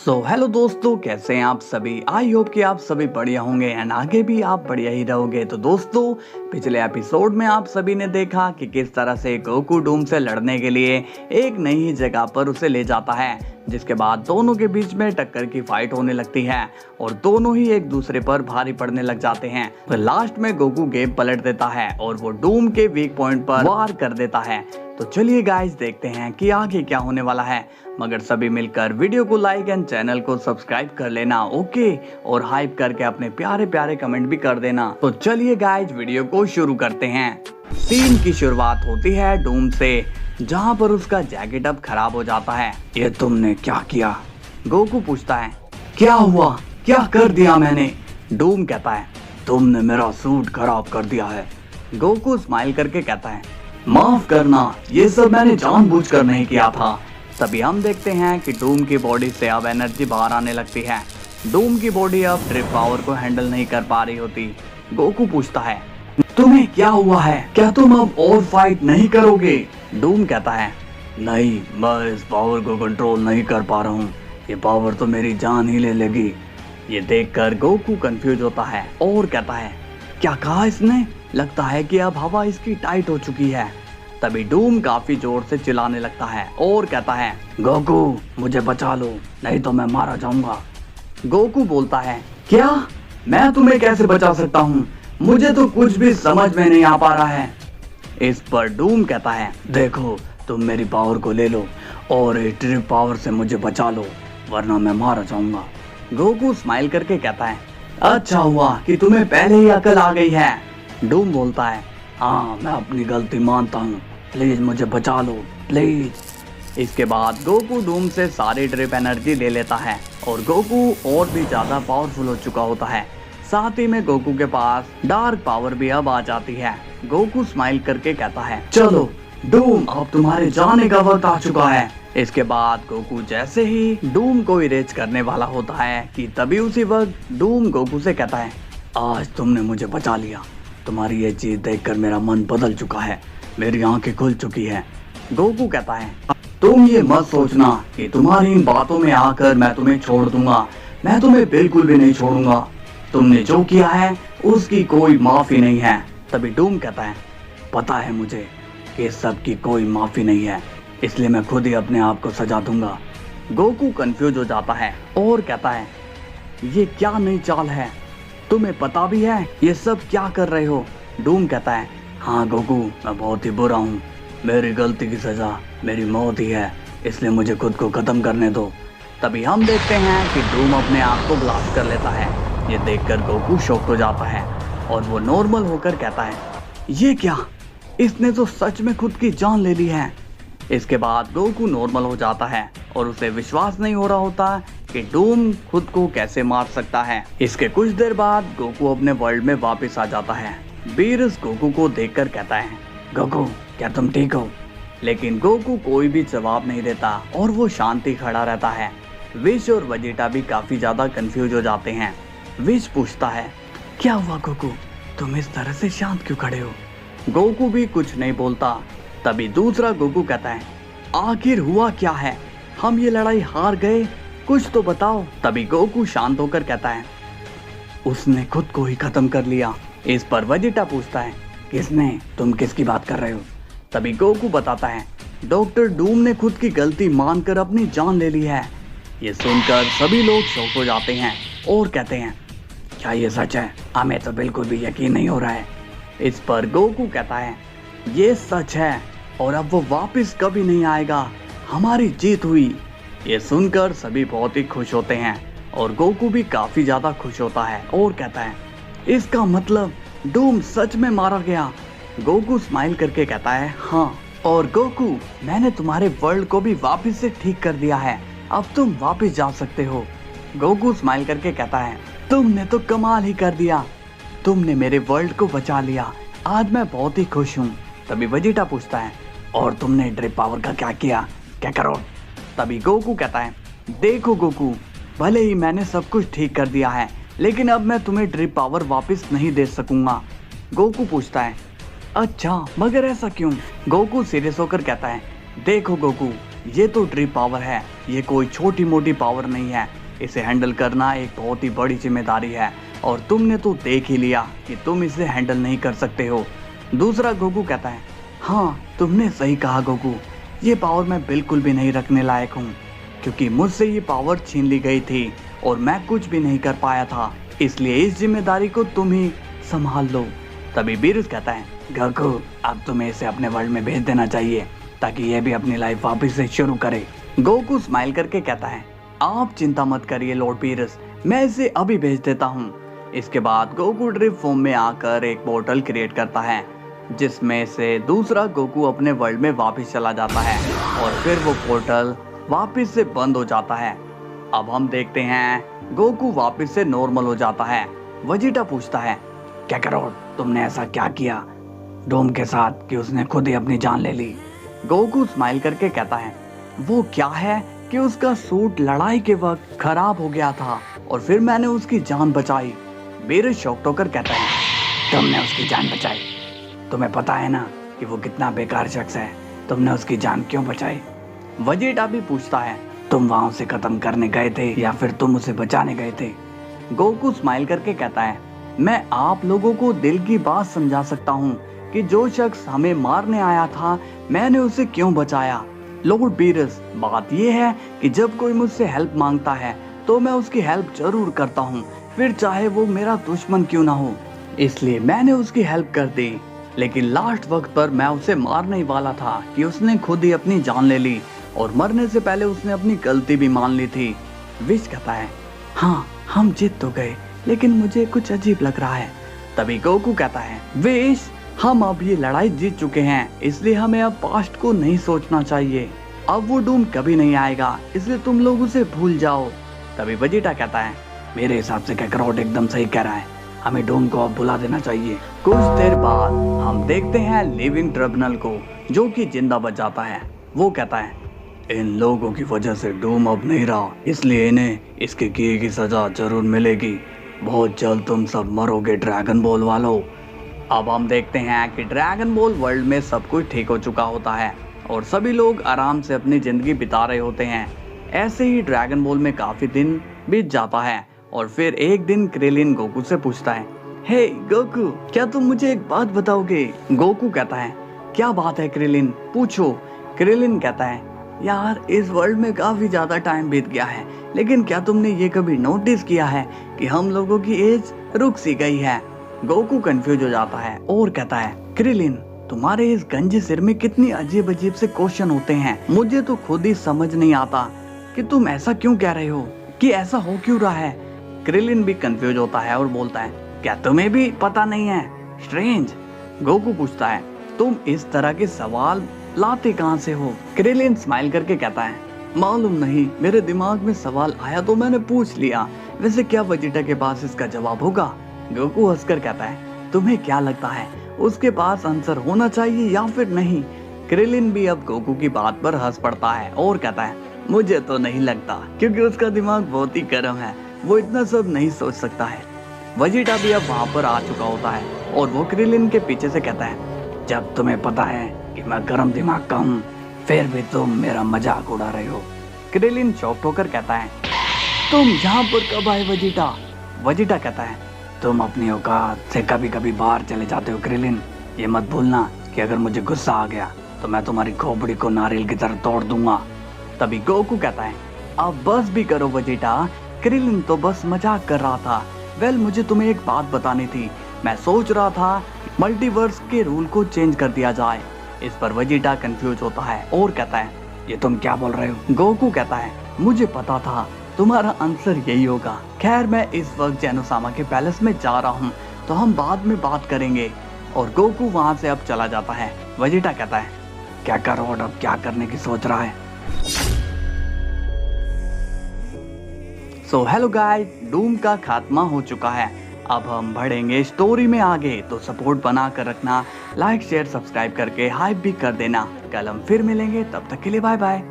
Hello दोस्तों, कैसे हैं आप सभी। आई होप कि आप सभी बढ़िया होंगे एंड आगे भी आप बढ़िया ही रहोगे। तो दोस्तों, पिछले एपिसोड में आप सभी ने देखा कि किस तरह से गोकू डूम से लड़ने के लिए एक नई जगह पर उसे ले जाता है, जिसके बाद दोनों के बीच में टक्कर की फाइट होने लगती है और दोनों ही एक दूसरे पर भारी पड़ने लग जाते हैं। तो लास्ट में गोकू गेम पलट देता है और वो डूम के वीक पॉइंट पर वार कर देता है। तो चलिए गाइस, देखते हैं कि आगे क्या होने वाला है। मगर सभी मिलकर वीडियो को लाइक एंड चैनल को सब्सक्राइब कर लेना, ओके, और हाइप करके अपने प्यारे प्यारे कमेंट भी कर देना। तो चलिए गाइस, वीडियो को शुरू करते हैं। सीन की शुरुआत होती है डूम से, जहां पर उसका जैकेट अब खराब हो जाता है। ये तुमने क्या किया? गोकू पूछता है। क्या हुआ? क्या कर दिया मैंने? डूम कहता है, तुमने मेरा सूट खराब कर दिया है। गोकू स्माइल करके कहता है, माफ करना, ये सब मैंने जानबूझकर नहीं किया था। तभी हम देखते हैं कि डूम की बॉडी से अब एनर्जी बाहर आने लगती है। डूम की बॉडी अब ड्रिप पावर को हैंडल नहीं कर पा रही होती। गोकू पूछता है, तुम्हें क्या हुआ है? क्या तुम अब और फाइट नहीं करोगे? डूम कहता है, नहीं, मैं इस पावर को कंट्रोल नहीं कर पा रहा हूँ। ये पावर तो मेरी जान ही ले लेगी। ये देखकर गोकू कंफ्यूज होता है और कहता है, क्या कहा इसने? लगता है कि अब हवा इसकी टाइट हो चुकी है। तभी डूम काफी जोर से चिल्लाने लगता है और कहता है, गोकू मुझे बचा लो, नहीं तो मैं मारा जाऊंगा। गोकू बोलता है, क्या? मैं तुम्हें कैसे बचा सकता हूँ? मुझे तो कुछ भी समझ में नहीं आ पा रहा है। इस पर डूम कहता है, देखो, तुम मेरी पावर को ले लो और ट्रिप पावर से मुझे बचा लो, वरना मैं मारा जाऊंगा। गोकू स्माइल करके कहता है, अच्छा हुआ कि तुम्हें पहले ही अकल आ गई है। डूम बोलता है, हाँ, मैं अपनी गलती मानता हूँ, प्लीज मुझे बचा लो, प्लीज। इसके बाद गोकू डूम से सारी ड्रिप एनर्जी ले लेता है और गोकू और भी ज्यादा पावरफुल हो चुका होता है। साथ ही में गोकू के पास डार्क पावर भी अब आ जाती है। गोकू स्माइल करके कहता है, चलो डूम, अब तुम्हारे जाने का वक्त आ चुका है। इसके बाद गोकू जैसे ही डूम को इरेज करने वाला होता है कि तभी उसी वक्त डूम गोकू से कहता है, आज तुमने मुझे बचा लिया। तुम्हारी ये चीज देखकर मेरा मन बदल चुका है, मेरी आंखें खुल चुकी है। गोकू कहता है, तुम ये मत सोचना कि तुम्हारी इन बातों में आकर मैं तुम्हें छोड़ दूंगा। मैं तुम्हें बिल्कुल भी नहीं छोड़ूंगा। तुमने जो किया है उसकी कोई माफी नहीं है। तभी डूम कहता है, पता है मुझे कि इस सब की कोई माफी नहीं है, इसलिए मैं खुद ही अपने आप को सजा दूंगा। गोकू कंफ्यूज हो जाता है और कहता है, ये क्या नई चाल है? तुम्हें पता भी है ये सब क्या कर रहे हो? डूम कहता है, हाँ गोकू, मैं बहुत ही बुरा हूँ। मेरी गलती की सजा मेरी मौत ही है, इसलिए मुझे खुद को खत्म करने दो। तभी हम देखते हैं कि डूम अपने आप को ब्लास्ट कर लेता है। ये देखकर गोकू शॉक हो जाता है और वो नॉर्मल होकर कहता है, ये क्या? इसने तो सच में खुद की जान ले ली है। इसके बाद गोकू नॉर्मल हो जाता है और उसे विश्वास नहीं हो रहा होता कि डूम खुद को कैसे मार सकता है। इसके कुछ देर बाद गोकू अपने वर्ल्ड में वापस आ जाता है। बीरस गोकू को देखकर कहता है, गोकू क्या तुम ठीक हो? लेकिन गोकू कोई भी जवाब नहीं देता और वो शांति खड़ा रहता है। विश और वेजिटा भी काफी ज्यादा कंफ्यूज हो जाते हैं। विश पूछता है, क्या हुआ गोकू, तुम इस तरह से शांत क्यों खड़े हो? गोकू भी कुछ नहीं बोलता। तभी दूसरा गोकू कहता है, आखिर हुआ क्या है? हम ये लड़ाई हार गए, कुछ तो बताओ। तभी गोकू शांत होकर कहता है, उसने खुद को ही खत्म कर लिया। इस पर वेजिटा पूछता है, किसने? तुम किसकी बात कर रहे हो? तभी गोकू बताता है, डॉक्टर डूम ने खुद की गलती मानकर अपनी जान ले ली है। ये सुनकर सभी लोग शॉक हो जाते हैं और कहते हैं, क्या ये सच है? हमें तो बिल्कुल भी यकीन नहीं हो रहा है। इस पर गोकू कहता है, ये सच है और अब वो वापस कभी नहीं आएगा। हमारी जीत हुई। ये सुनकर सभी बहुत ही खुश होते हैं और गोकू भी काफी ज्यादा खुश होता है और कहता है, इसका मतलब डूम सच में मारा गया। गोकू स्माइल करके कहता है, हाँ, और गोकू, मैंने तुम्हारे वर्ल्ड को भी वापस से ठीक कर दिया है। अब तुम वापस जा सकते हो। गोकू स्माइल करके कहता है, तुमने तो कमाल ही कर दिया। तुमने मेरे वर्ल्ड को बचा लिया। आज मैं बहुत ही खुश हूँ। तभी वेजिटा पूछता है, और तुमने ड्रिप पावर का क्या किया? क्या करो? तभी गोकू कहता है, देखो गोकू, भले ही मैंने सब कुछ ठीक कर दिया है, लेकिन अब मैं तुम्हें ड्रिप पावर वापस नहीं दे सकूंगा। गोकू पूछता है, अच्छा, मगर ऐसा क्यों? गोकू सीरियस होकर कहता है, देखो गोकू, ये तो ड्रीम पावर है, ये कोई छोटी मोटी पावर नहीं है। इसे हैंडल करना एक बहुत ही बड़ी जिम्मेदारी है और तुमने तो देख ही लिया कि तुम इसे हैंडल नहीं कर सकते हो। दूसरा गोकू कहता है, हाँ तुमने सही कहा गोकू, ये पावर मैं बिल्कुल भी नहीं रखने लायक हूँ, क्योंकि मुझसे ये पावर छीन ली गई थी और मैं कुछ भी नहीं कर पाया था, इसलिए इस जिम्मेदारी को तुम ही संभाल लो। तभी बीरुस कहता है, गोकू अब तुम्हें इसे अपने वर्ल्ड में भेज देना चाहिए ताकि ये भी अपनी लाइफ वापस से शुरू करे। गोकू स्माइल करके कहता है, आप चिंता मत करिए लॉर्ड बीरुस, मैं इसे अभी भेज देता हूँ। इसके बाद गोकू ड्रिप फॉर्म में आकर एक पोर्टल क्रिएट करता है, जिसमें से दूसरा गोकू अपने वर्ल्ड में वापस चला जाता है और फिर वो पोर्टल वापस से बंद हो जाता है। अब हम देखते हैं गोकू वापस से नॉर्मल हो जाता है। वेजिटा पूछता है, काकारोट तुमने ऐसा क्या किया डूम के साथ कि उसने खुद ही अपनी जान ले ली। गोकू स्माइल करके कहता है, वो क्या है कि उसका सूट लड़ाई के वक्त खराब हो गया था और फिर मैंने उसकी जान बचाई। बीरुस शॉक्ड होकर कहता है, तुमने उसकी जान बचाई? तुम्हें पता है ना कि वो कितना बेकार शख्स है, तुमने उसकी जान क्यों बचाई? वेजिटा भी पूछता है, तुम वहां उसे खत्म करने गए थे या फिर तुम उसे बचाने गए थे? गोकू स्माइल करके कहता है, मैं आप लोगों को दिल की बात समझा सकता हूँ कि जो शख्स हमें मारने आया था मैंने उसे क्यों बचाया। लॉर्ड बीरुस, बात यह है कि जब कोई मुझसे हेल्प मांगता है तो मैं उसकी हेल्प जरूर करता हूँ, फिर चाहे वो मेरा दुश्मन क्यों ना हो। इसलिए मैंने उसकी हेल्प कर दी, लेकिन लास्ट वक्त पर मैं उसे मारने ही वाला था कि उसने खुद ही अपनी जान ले ली और मरने से पहले उसने अपनी गलती भी मान ली थी। विश कहता है, हाँ हम जीत तो गए लेकिन मुझे कुछ अजीब लग रहा है। तभी गोकू कहता है, विश हम अब ये लड़ाई जीत चुके हैं, इसलिए हमें अब पास्ट को नहीं सोचना चाहिए। अब वो डूम कभी नहीं आएगा, इसलिए तुम लोग उसे भूल जाओ। तभी वेजिटा कहता है, मेरे हिसाब से काकारोट एकदम सही कह रहा है, हमें डूम को अब भुला देना चाहिए। कुछ देर बाद हम देखते हैं लिविंग ट्रिब्यूनल को, जो कि जिंदा बच जाता है। वो कहता है, इन लोगों की वजह से डूम अब नहीं रहा, इसलिए इन्हें इसके किए की सजा जरूर मिलेगी। बहुत जल्द तुम सब मरोगे ड्रैगन बॉल वालों। अब हम देखते हैं कि ड्रैगन बॉल वर्ल्ड में सब कुछ ठीक हो चुका होता है और सभी लोग आराम से अपनी जिंदगी बिता रहे होते हैं। ऐसे ही ड्रैगन बॉल में काफी दिन बीत जाता है और फिर एक दिन क्रिलिन गोकू से पूछता है, हे गोकू क्या तुम मुझे एक बात बताओगे? गोकू कहता है, क्या बात है क्रिलिन, पूछो। क्रिलिन कहता है, यार इस वर्ल्ड में काफी ज्यादा टाइम बीत गया है, लेकिन क्या तुमने ये कभी नोटिस किया है कि हम लोगों की एज रुक सी गई है? गोकू कंफ्यूज हो जाता है और कहता है, क्रिलिन तुम्हारे इस गंजे सिर में कितनी अजीब अजीब से क्वेश्चन होते हैं, मुझे तो खुद ही समझ नहीं आता कि तुम ऐसा क्यों कह रहे हो, कि ऐसा हो क्यों रहा है। क्रिलिन भी कंफ्यूज होता है और बोलता है, क्या तुम्हें भी पता नहीं है? स्ट्रेंज। गोकू पूछता है, तुम इस तरह के सवाल लाते कहाँ से हो? क्रिलिन स्माइल करके कहता है, मालूम नहीं, मेरे दिमाग में सवाल आया तो मैंने पूछ लिया, वैसे क्या वेजिटा के पास इसका जवाब होगा? गोकू हंसकर कहता है, तुम्हें क्या लगता है उसके पास आंसर होना चाहिए या फिर नहीं? क्रिलिन भी अब गोकू की बात पर हंस पड़ता है और कहता है, मुझे तो नहीं लगता, क्योंकि उसका दिमाग बहुत ही गर्म है, वो इतना सब नहीं सोच सकता है। वेजिटा भी अब वहाँ पर आ चुका होता है और वो क्रिलिन के पीछे से कहता है, जब तुम्हें पता है कि मैं गर्म दिमाग का हूँ फिर भी तुम मेरा मजाक उड़ा रहे हो। क्रिलिन शॉक्ड होकर कहता है, तुम यहाँ पर कब आए वेजिटा? वेजिटा कहता है, तुम अपनी औकात से कभी कभी बाहर चले जाते हो क्रिलिन, ये मत भूलना कि अगर मुझे गुस्सा आ गया तो मैं तुम्हारी खोपड़ी को नारियल की तरह तोड़ दूंगा। तभी गोकू कहता है, अब बस भी करो वेजिटा, क्रिलिन तो बस मजाक कर रहा था। वेल मुझे तुम्हें एक बात बतानी थी, मैं सोच रहा था मल्टीवर्स के रूल को चेंज कर दिया जाए। इस पर वेजिटा कंफ्यूज होता है और कहता है, ये तुम क्या बोल रहे हो? गोकू कहता है, मुझे पता था तुम्हारा आंसर यही होगा। खैर मैं इस वक्त जेनोसामा के पैलेस में जा रहा हूँ, तो हम बाद में बात करेंगे। और गोकू वहाँ से अब चला जाता है। वेजिटा कहता है, काकारोट अब क्या करने की सोच रहा है? सो हेलो गाइस, डूम का खात्मा हो चुका है। अब हम बढ़ेंगे स्टोरी में आगे, तो सपोर्ट बना कर रखना, लाइक शेयर सब्सक्राइब करके हाइप भी कर देना। कल हम फिर मिलेंगे, तब तक के लिए बाय बाय।